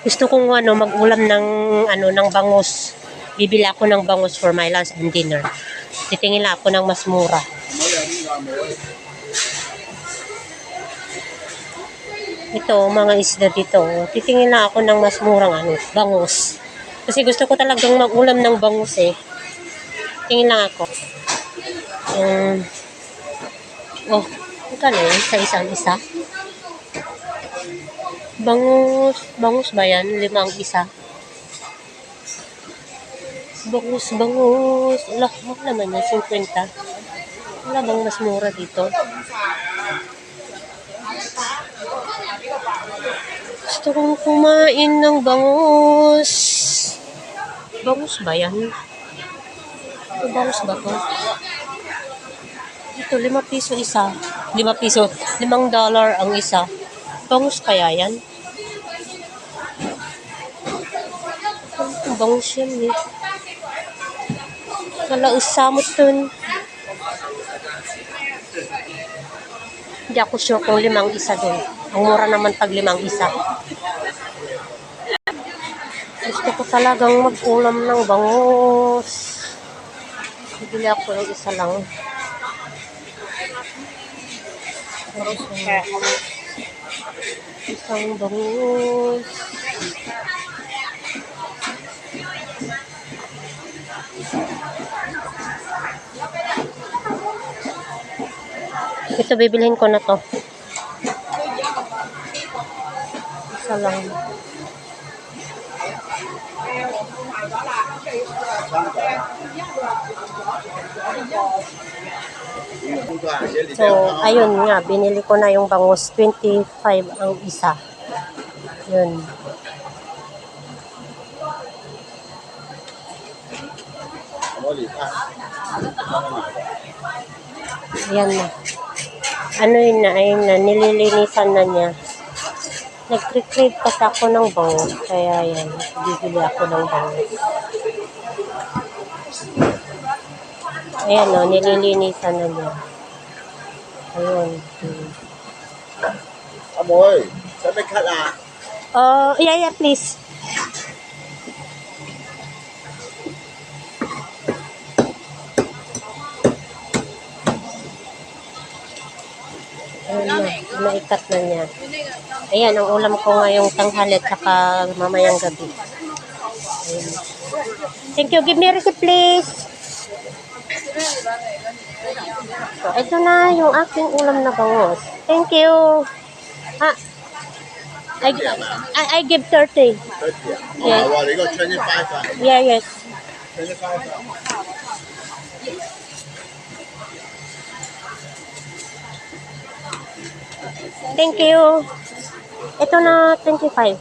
Gusto kong mag-ulam ng ng bangus. Bibili ako ng bangus for my lunch and dinner. Titingin lang ako ng mas mura. Ito, mga isda dito. Titingin lang ako ng mas murang bangus. Kasi gusto ko talagang mag-ulam ng bangus eh. Tingin lang ako. Oh, magkano yun? Sa isang isa? Bangus ba yan? 5 isa? Bangus. Wala, wala naman yan, 50. Wala bang mas mura dito? Gusto kong kumain ng bangus. Bangus ba yan? Ito, bangus ba to? Ito, 5 piso isa. 5 piso. $5 ang isa. Bangus kaya yan? Bangus yan eh. Wala usamot dun. Hindi ako sure kung 5 isa dun. Ang mura naman pag 5 isa. Gusto ko talagang mag-ulam ng bangus. Bibili ako ng isa lang. Isang bangus. Ito, bibilhin ko na to. Isa lang. So, ayun nga, binili ko na yung bangus. 25 ang isa. Yun. Ayan na. Ayun na, nililinisan na niya. Nag-crave kasi ako ng bangus. Kaya yan, bibili ako ng bangus. Ayan o, nililinisan na niya. Ayun. Amoy, saan may kala? Yeah, please. Ayun na, naikat na niya. Ayan, ang ulam ko ngayong tanghali at saka mamayang gabi. Ayan. Thank you. Give me a receipt, please. So, ito na yung aking ulam na bangus. Thank you. I give 30. 30. Yes. Well, they got 25. Yeah, yes. 25. Thank you. Ito na 25.